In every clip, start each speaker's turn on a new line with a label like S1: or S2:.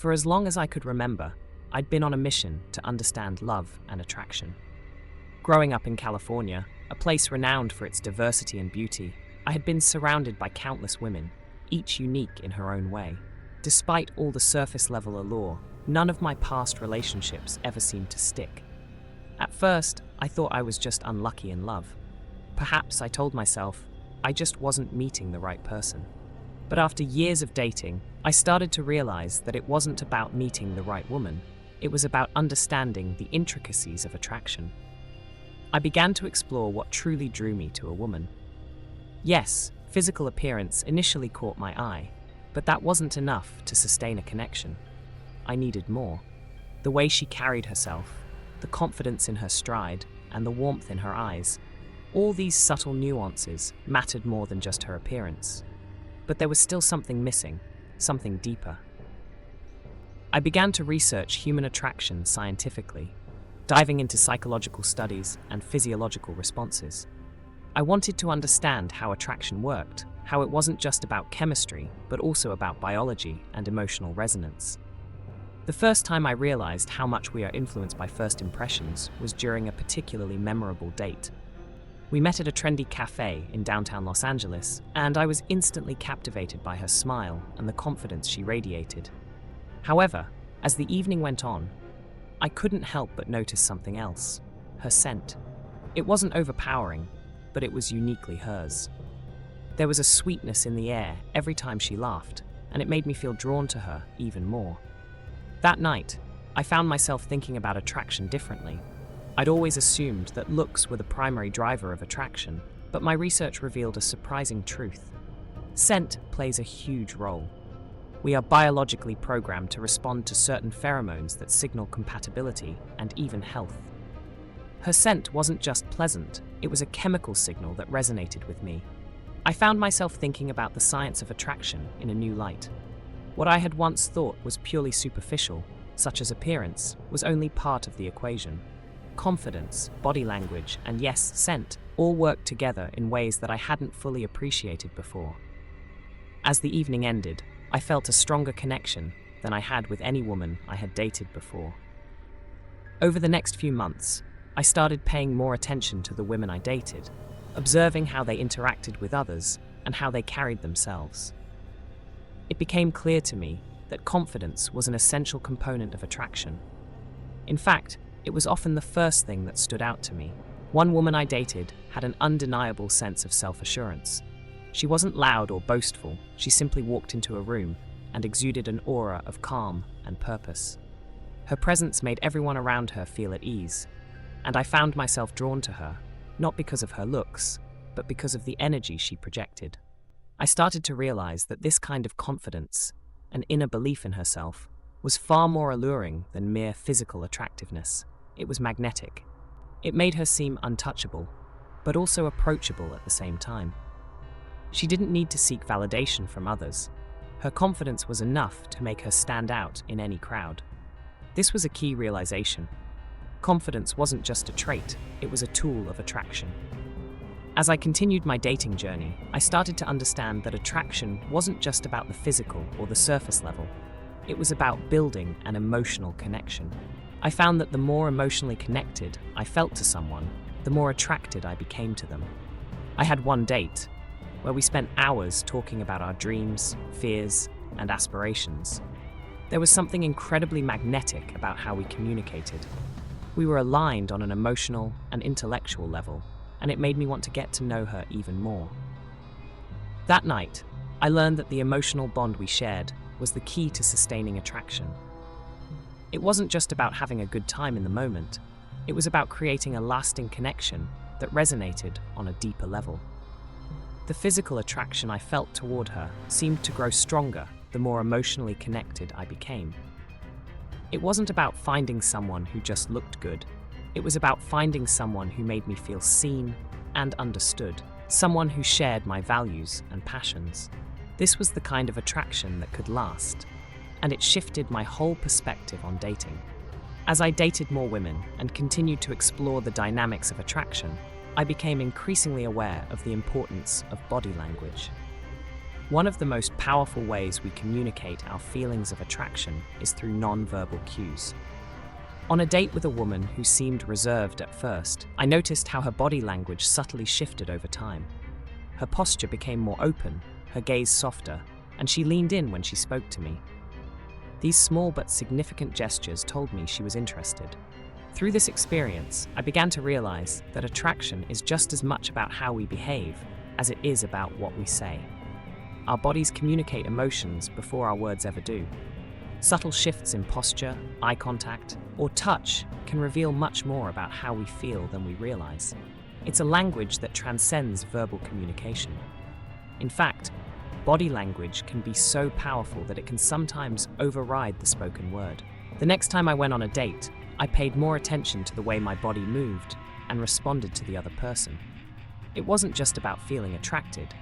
S1: For as long as I could remember, I'd been on a mission to understand love and attraction. Growing up in California, a place renowned for its diversity and beauty, I had been surrounded by countless women, each unique in her own way. Despite all the surface-level allure, none of my past relationships ever seemed to stick. At first, I thought I was just unlucky in love. Perhaps, I told myself, I just wasn't meeting the right person. But after years of dating, I started to realize that it wasn't about meeting the right woman. It was about understanding the intricacies of attraction. I began to explore what truly drew me to a woman. Yes, physical appearance initially caught my eye, but that wasn't enough to sustain a connection. I needed more. The way she carried herself, the confidence in her stride, and the warmth in her eyes. All these subtle nuances mattered more than just her appearance. But there was still something missing, something deeper. I began to research human attraction scientifically, diving into psychological studies and physiological responses. I wanted to understand how attraction worked, how it wasn't just about chemistry, but also about biology and emotional resonance. The first time I realized how much we are influenced by first impressions was during a particularly memorable date. We met at a trendy cafe in downtown Los Angeles, and I was instantly captivated by her smile and the confidence she radiated. However, as the evening went on, I couldn't help but notice something else: her scent. It wasn't overpowering, but it was uniquely hers. There was a sweetness in the air every time she laughed, and it made me feel drawn to her even more. That night, I found myself thinking about attraction differently. I'd always assumed that looks were the primary driver of attraction, but my research revealed a surprising truth. Scent plays a huge role. We are biologically programmed to respond to certain pheromones that signal compatibility and even health. Her scent wasn't just pleasant, it was a chemical signal that resonated with me. I found myself thinking about the science of attraction in a new light. What I had once thought was purely superficial, such as appearance, was only part of the equation. Confidence, body language, and yes, scent, all worked together in ways that I hadn't fully appreciated before. As the evening ended, I felt a stronger connection than I had with any woman I had dated before. Over the next few months, I started paying more attention to the women I dated, observing how they interacted with others and how they carried themselves. It became clear to me that confidence was an essential component of attraction. In fact, it was often the first thing that stood out to me. One woman I dated had an undeniable sense of self-assurance. She wasn't loud or boastful, she simply walked into a room and exuded an aura of calm and purpose. Her presence made everyone around her feel at ease, and I found myself drawn to her, not because of her looks, but because of the energy she projected. I started to realize that this kind of confidence, an inner belief in herself, was far more alluring than mere physical attractiveness. It was magnetic. It made her seem untouchable, but also approachable at the same time. She didn't need to seek validation from others. Her confidence was enough to make her stand out in any crowd. This was a key realization. Confidence wasn't just a trait, it was a tool of attraction. As I continued my dating journey, I started to understand that attraction wasn't just about the physical or the surface level. It was about building an emotional connection. I found that the more emotionally connected I felt to someone, the more attracted I became to them. I had one date where we spent hours talking about our dreams, fears, and aspirations. There was something incredibly magnetic about how we communicated. We were aligned on an emotional and intellectual level, and it made me want to get to know her even more. That night, I learned that the emotional bond we shared was the key to sustaining attraction. It wasn't just about having a good time in the moment, it was about creating a lasting connection that resonated on a deeper level. The physical attraction I felt toward her seemed to grow stronger the more emotionally connected I became. It wasn't about finding someone who just looked good. It was about finding someone who made me feel seen and understood, someone who shared my values and passions. This was the kind of attraction that could last, and it shifted my whole perspective on dating. As I dated more women and continued to explore the dynamics of attraction, I became increasingly aware of the importance of body language. One of the most powerful ways we communicate our feelings of attraction is through non-verbal cues. On a date with a woman who seemed reserved at first, I noticed how her body language subtly shifted over time. Her posture became more open, her gaze softer, and she leaned in when she spoke to me. These small but significant gestures told me she was interested. Through this experience, I began to realize that attraction is just as much about how we behave as it is about what we say. Our bodies communicate emotions before our words ever do. Subtle shifts in posture, eye contact, or touch can reveal much more about how we feel than we realize. It's a language that transcends verbal communication. In fact, body language can be so powerful that it can sometimes override the spoken word. The next time I went on a date, I paid more attention to the way my body moved and responded to the other person. It wasn't just about feeling attracted,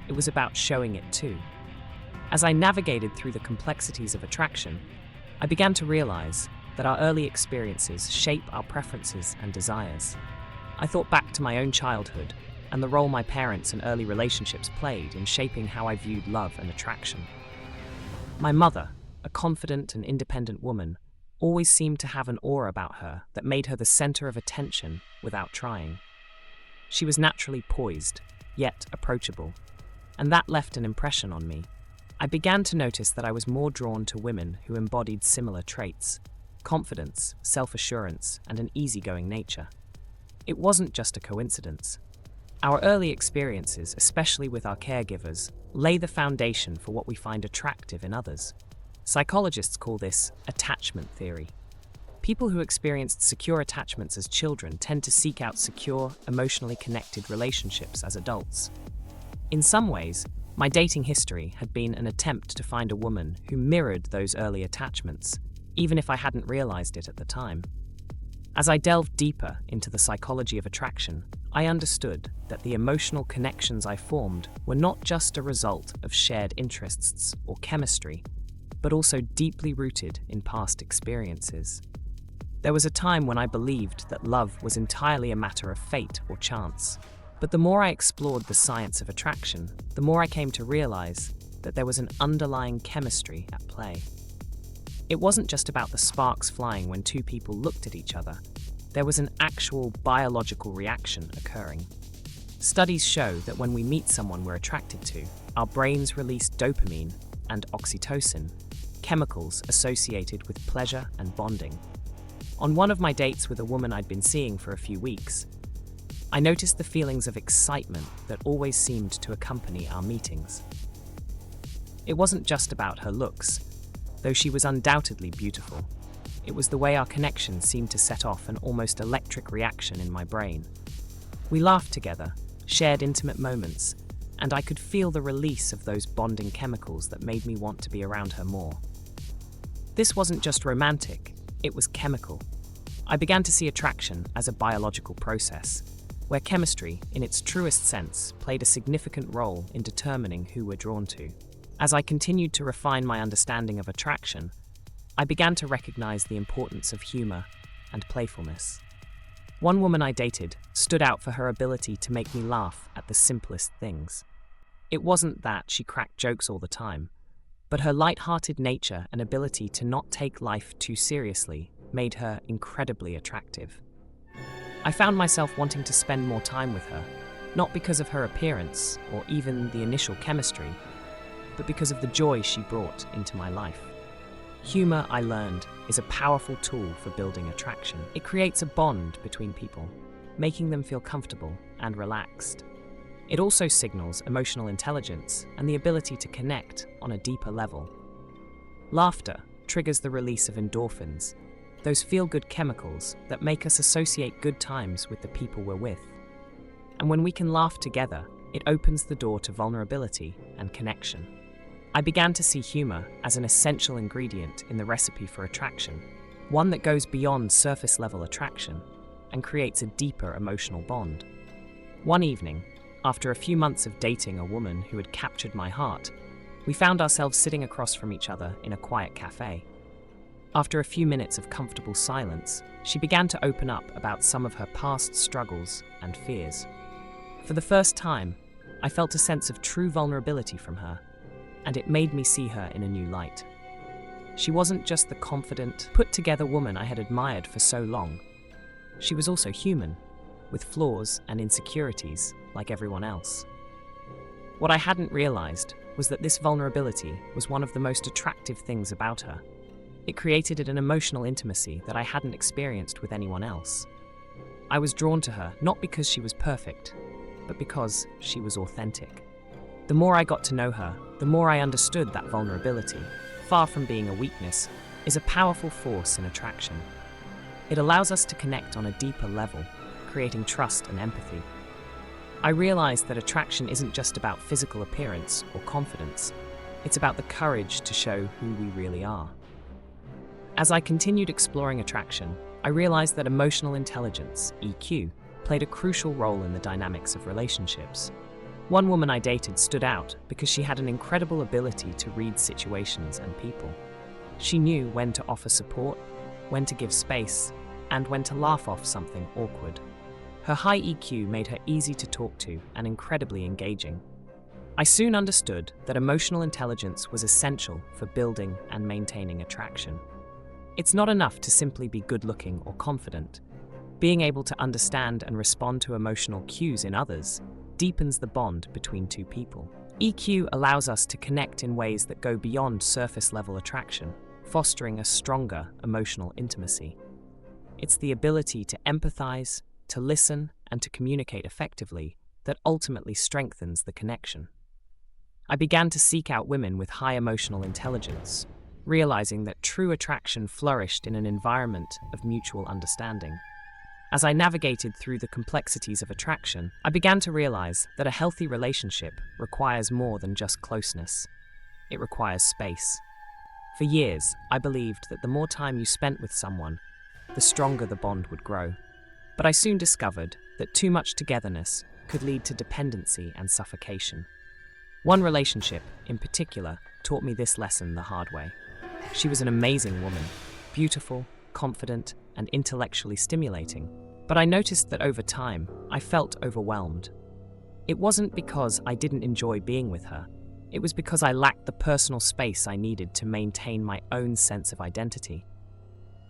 S1: it was about showing it too. As I navigated through the complexities of attraction, I began to realize that our early experiences shape our preferences and desires. I thought back to my own childhood and the role my parents and early relationships played in shaping how I viewed love and attraction. My mother, a confident and independent woman, always seemed to have an aura about her that made her the center of attention without trying. She was naturally poised, yet approachable, and that left an impression on me. I began to notice that I was more drawn to women who embodied similar traits: confidence, self-assurance, and an easygoing nature. It wasn't just a coincidence. Our early experiences, especially with our caregivers, lay the foundation for what we find attractive in others. Psychologists call this attachment theory. People who experienced secure attachments as children tend to seek out secure, emotionally connected relationships as adults. In some ways, my dating history had been an attempt to find a woman who mirrored those early attachments, even if I hadn't realized it at the time. As I delved deeper into the psychology of attraction, I understood that the emotional connections I formed were not just a result of shared interests or chemistry, but also deeply rooted in past experiences. There was a time when I believed that love was entirely a matter of fate or chance. But the more I explored the science of attraction, the more I came to realize that there was an underlying chemistry at play. It wasn't just about the sparks flying when two people looked at each other. There was an actual biological reaction occurring. Studies show that when we meet someone we're attracted to, our brains release dopamine and oxytocin, chemicals associated with pleasure and bonding. On one of my dates with a woman I'd been seeing for a few weeks, I noticed the feelings of excitement that always seemed to accompany our meetings. It wasn't just about her looks, though she was undoubtedly beautiful. It was the way our connection seemed to set off an almost electric reaction in my brain. We laughed together, shared intimate moments, and I could feel the release of those bonding chemicals that made me want to be around her more. This wasn't just romantic, it was chemical. I began to see attraction as a biological process, where chemistry, in its truest sense, played a significant role in determining who we're drawn to. As I continued to refine my understanding of attraction, I began to recognize the importance of humor and playfulness. One woman I dated stood out for her ability to make me laugh at the simplest things. It wasn't that she cracked jokes all the time, but her light-hearted nature and ability to not take life too seriously made her incredibly attractive. I found myself wanting to spend more time with her, not because of her appearance or even the initial chemistry, but because of the joy she brought into my life. Humor, I learned, is a powerful tool for building attraction. It creates a bond between people, making them feel comfortable and relaxed. It also signals emotional intelligence and the ability to connect on a deeper level. Laughter triggers the release of endorphins, those feel-good chemicals that make us associate good times with the people we're with. And when we can laugh together, it opens the door to vulnerability and connection. I began to see humor as an essential ingredient in the recipe for attraction, one that goes beyond surface-level attraction and creates a deeper emotional bond. One evening, after a few months of dating a woman who had captured my heart, we found ourselves sitting across from each other in a quiet cafe. After a few minutes of comfortable silence, she began to open up about some of her past struggles and fears. For the first time, I felt a sense of true vulnerability from her, and it made me see her in a new light. She wasn't just the confident, put-together woman I had admired for so long. She was also human, with flaws and insecurities like everyone else. What I hadn't realized was that this vulnerability was one of the most attractive things about her. It created an emotional intimacy that I hadn't experienced with anyone else. I was drawn to her not because she was perfect, but because she was authentic. The more I got to know her, the more I understood that vulnerability, far from being a weakness, is a powerful force in attraction. It allows us to connect on a deeper level, creating trust and empathy. I realized that attraction isn't just about physical appearance or confidence. It's about the courage to show who we really are. As I continued exploring attraction, I realized that emotional intelligence, EQ, played a crucial role in the dynamics of relationships. One woman I dated stood out because she had an incredible ability to read situations and people. She knew when to offer support, when to give space, and when to laugh off something awkward. Her high EQ made her easy to talk to and incredibly engaging. I soon understood that emotional intelligence was essential for building and maintaining attraction. It's not enough to simply be good-looking or confident. Being able to understand and respond to emotional cues in others deepens the bond between two people. EQ allows us to connect in ways that go beyond surface-level attraction, fostering a stronger emotional intimacy. It's the ability to empathize, to listen, and to communicate effectively that ultimately strengthens the connection. I began to seek out women with high emotional intelligence, realizing that true attraction flourished in an environment of mutual understanding. As I navigated through the complexities of attraction, I began to realize that a healthy relationship requires more than just closeness. It requires space. For years, I believed that the more time you spent with someone, the stronger the bond would grow. But I soon discovered that too much togetherness could lead to dependency and suffocation. One relationship, in particular, taught me this lesson the hard way. She was an amazing woman, beautiful, confident, and intellectually stimulating. But I noticed that over time, I felt overwhelmed. It wasn't because I didn't enjoy being with her. It was because I lacked the personal space I needed to maintain my own sense of identity.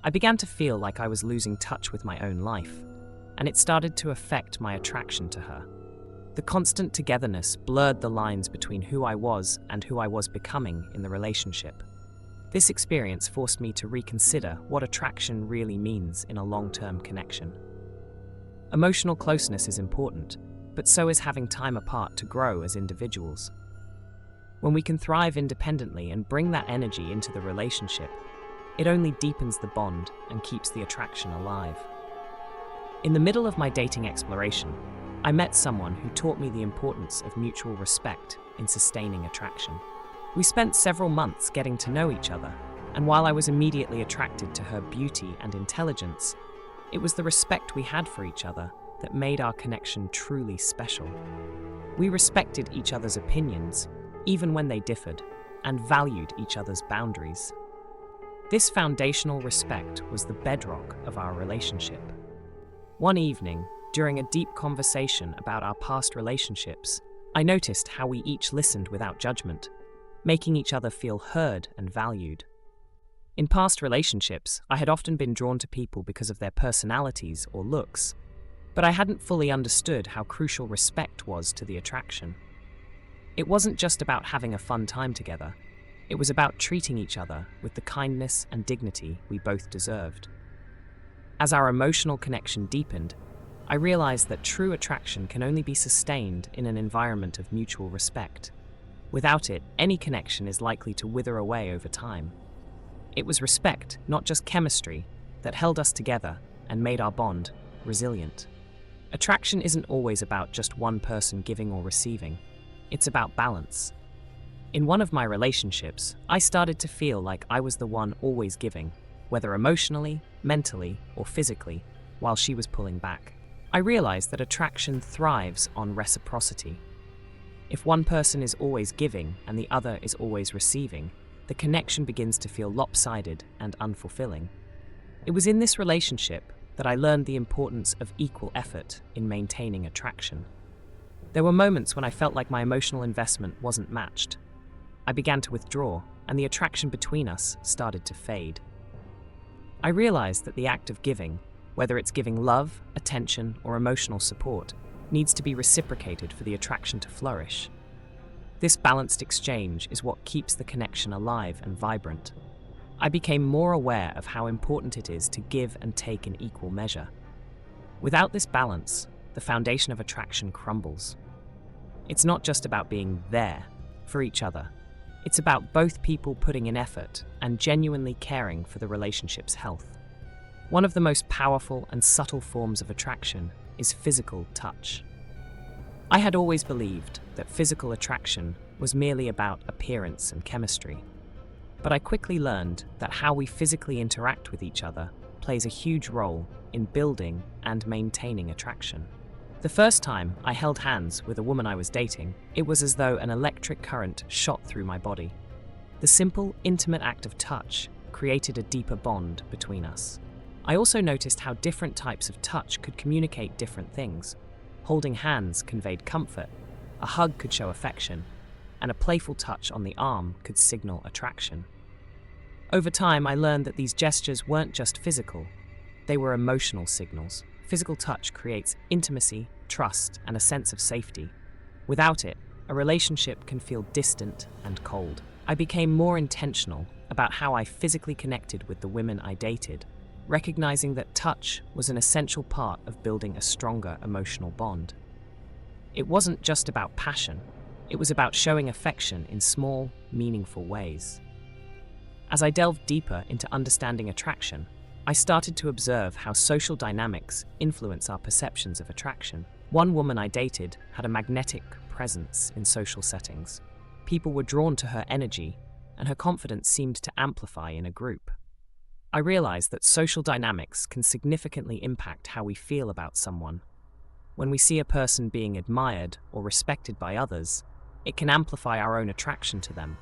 S1: I began to feel like I was losing touch with my own life, and it started to affect my attraction to her. The constant togetherness blurred the lines between who I was and who I was becoming in the relationship. This experience forced me to reconsider what attraction really means in a long-term connection. Emotional closeness is important, but so is having time apart to grow as individuals. When we can thrive independently and bring that energy into the relationship, it only deepens the bond and keeps the attraction alive. In the middle of my dating exploration, I met someone who taught me the importance of mutual respect in sustaining attraction. We spent several months getting to know each other, and while I was immediately attracted to her beauty and intelligence, it was the respect we had for each other that made our connection truly special. We respected each other's opinions, even when they differed, and valued each other's boundaries. This foundational respect was the bedrock of our relationship. One evening, during a deep conversation about our past relationships, I noticed how we each listened without judgment, making each other feel heard and valued. In past relationships, I had often been drawn to people because of their personalities or looks, but I hadn't fully understood how crucial respect was to the attraction. It wasn't just about having a fun time together. It was about treating each other with the kindness and dignity we both deserved. As our emotional connection deepened, I realized that true attraction can only be sustained in an environment of mutual respect. Without it, any connection is likely to wither away over time. It was respect, not just chemistry, that held us together and made our bond resilient. Attraction isn't always about just one person giving or receiving. It's about balance. In one of my relationships, I started to feel like I was the one always giving, whether emotionally, mentally, or physically, while she was pulling back. I realized that attraction thrives on reciprocity. If one person is always giving and the other is always receiving, the connection begins to feel lopsided and unfulfilling. It was in this relationship that I learned the importance of equal effort in maintaining attraction. There were moments when I felt like my emotional investment wasn't matched. I began to withdraw, and the attraction between us started to fade. I realized that the act of giving, whether it's giving love, attention, or emotional support, needs to be reciprocated for the attraction to flourish. This balanced exchange is what keeps the connection alive and vibrant. I became more aware of how important it is to give and take in equal measure. Without this balance, the foundation of attraction crumbles. It's not just about being there for each other. It's about both people putting in effort and genuinely caring for the relationship's health. One of the most powerful and subtle forms of attraction is physical touch. I had always believed that physical attraction was merely about appearance and chemistry, but I quickly learned that how we physically interact with each other plays a huge role in building and maintaining attraction. The first time I held hands with a woman I was dating, it was as though an electric current shot through my body. The simple, intimate act of touch created a deeper bond between us. I also noticed how different types of touch could communicate different things. Holding hands conveyed comfort, a hug could show affection, and a playful touch on the arm could signal attraction. Over time, I learned that these gestures weren't just physical, they were emotional signals. Physical touch creates intimacy, trust, and a sense of safety. Without it, a relationship can feel distant and cold. I became more intentional about how I physically connected with the women I dated, recognizing that touch was an essential part of building a stronger emotional bond. It wasn't just about passion, it was about showing affection in small, meaningful ways. As I delved deeper into understanding attraction, I started to observe how social dynamics influence our perceptions of attraction. One woman I dated had a magnetic presence in social settings. People were drawn to her energy, and her confidence seemed to amplify in a group. I realized that social dynamics can significantly impact how we feel about someone. When we see a person being admired or respected by others, it can amplify our own attraction to them.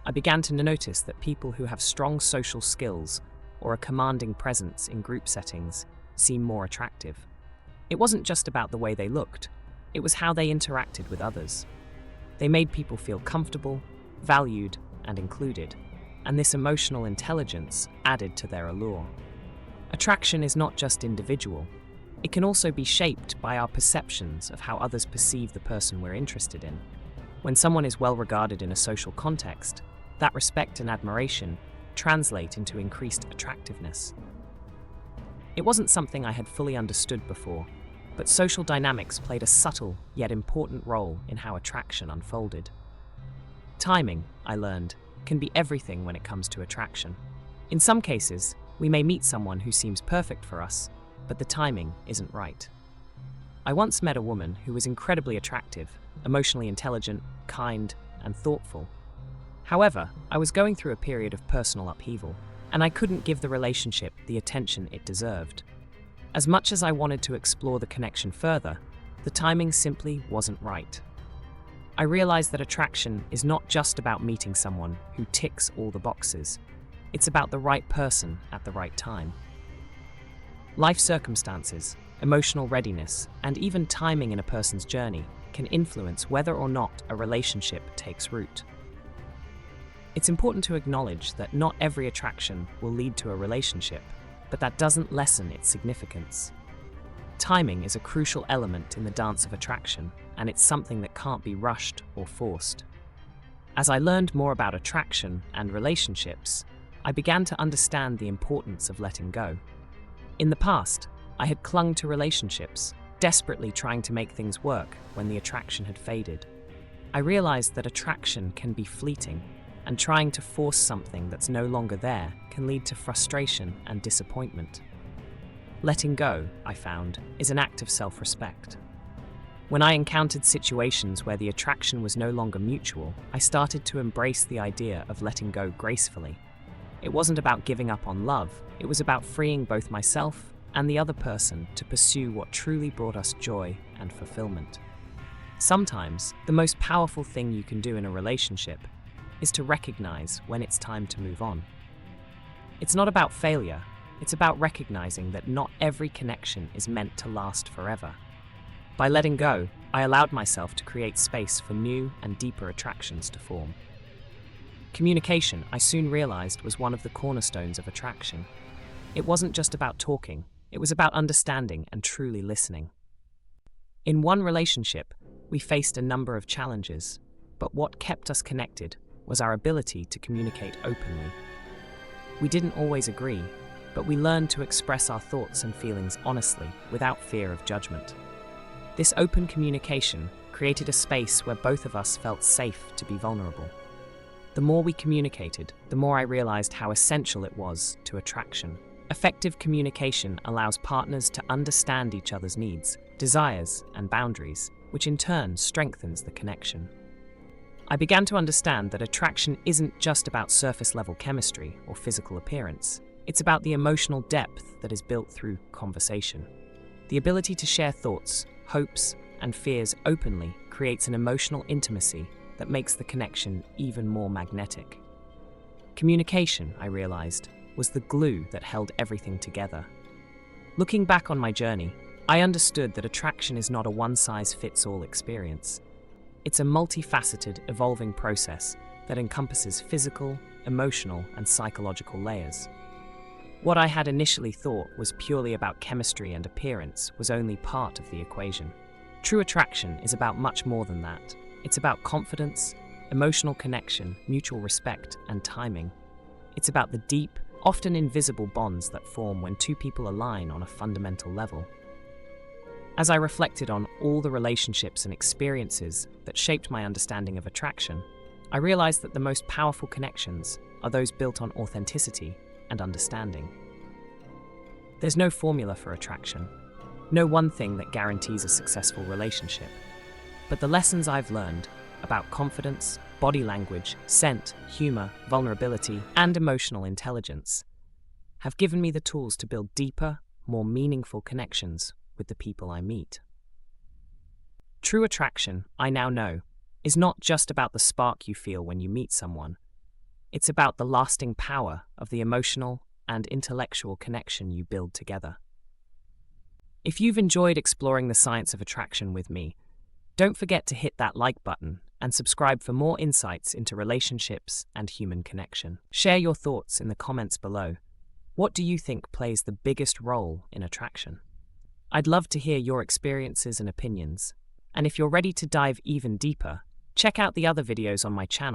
S1: I began to notice that people who have strong social skills or a commanding presence in group settings seem more attractive. It wasn't just about the way they looked, it was how they interacted with others. They made people feel comfortable, valued, and included, and this emotional intelligence added to their allure. Attraction is not just individual, it can also be shaped by our perceptions of how others perceive the person we're interested in. When someone is well regarded in a social context, that respect and admiration translate into increased attractiveness. It wasn't something I had fully understood before, but social dynamics played a subtle yet important role in how attraction unfolded. Timing, I learned, can be everything when it comes to attraction. In some cases, we may meet someone who seems perfect for us, but the timing isn't right. I once met a woman who was incredibly attractive, emotionally intelligent, kind, and thoughtful. However, I was going through a period of personal upheaval, and I couldn't give the relationship the attention it deserved. As much as I wanted to explore the connection further, the timing simply wasn't right. I realized that attraction is not just about meeting someone who ticks all the boxes. It's about the right person at the right time. Life circumstances, emotional readiness, and even timing in a person's journey can influence whether or not a relationship takes root. It's important to acknowledge that not every attraction will lead to a relationship, but that doesn't lessen its significance. Timing is a crucial element in the dance of attraction, and it's something that can't be rushed or forced. As I learned more about attraction and relationships, I began to understand the importance of letting go. In the past, I had clung to relationships, desperately trying to make things work when the attraction had faded. I realized that attraction can be fleeting, and trying to force something that's no longer there can lead to frustration and disappointment. Letting go, I found, is an act of self-respect. When I encountered situations where the attraction was no longer mutual, I started to embrace the idea of letting go gracefully. It wasn't about giving up on love, it was about freeing both myself and the other person to pursue what truly brought us joy and fulfillment. Sometimes, the most powerful thing you can do in a relationship is to recognize when it's time to move on. It's not about failure, it's about recognizing that not every connection is meant to last forever. By letting go, I allowed myself to create space for new and deeper attractions to form. Communication, I soon realized, was one of the cornerstones of attraction. It wasn't just about talking, it was about understanding and truly listening. In one relationship, we faced a number of challenges, but what kept us connected was our ability to communicate openly. We didn't always agree, but we learned to express our thoughts and feelings honestly, without fear of judgment. This open communication created a space where both of us felt safe to be vulnerable. The more we communicated, the more I realized how essential it was to attraction. Effective communication allows partners to understand each other's needs, desires, and boundaries, which in turn strengthens the connection. I began to understand that attraction isn't just about surface-level chemistry or physical appearance. It's about the emotional depth that is built through conversation. The ability to share thoughts, hopes, and fears openly creates an emotional intimacy that makes the connection even more magnetic. Communication, I realized, was the glue that held everything together. Looking back on my journey, I understood that attraction is not a one-size-fits-all experience. It's a multifaceted, evolving process that encompasses physical, emotional, and psychological layers. What I had initially thought was purely about chemistry and appearance was only part of the equation. True attraction is about much more than that. It's about confidence, emotional connection, mutual respect, and timing. It's about the deep, often invisible bonds that form when two people align on a fundamental level. As I reflected on all the relationships and experiences that shaped my understanding of attraction, I realized that the most powerful connections are those built on authenticity and understanding. There's no formula for attraction, no one thing that guarantees a successful relationship. But the lessons I've learned about confidence, body language, scent, humor, vulnerability, and emotional intelligence have given me the tools to build deeper, more meaningful connections with the people I meet. True attraction, I now know, is not just about the spark you feel when you meet someone. It's about the lasting power of the emotional and intellectual connection you build together. If you've enjoyed exploring the science of attraction with me, don't forget to hit that like button and subscribe for more insights into relationships and human connection. Share your thoughts in the comments below. What do you think plays the biggest role in attraction? I'd love to hear your experiences and opinions. And if you're ready to dive even deeper, check out the other videos on my channel.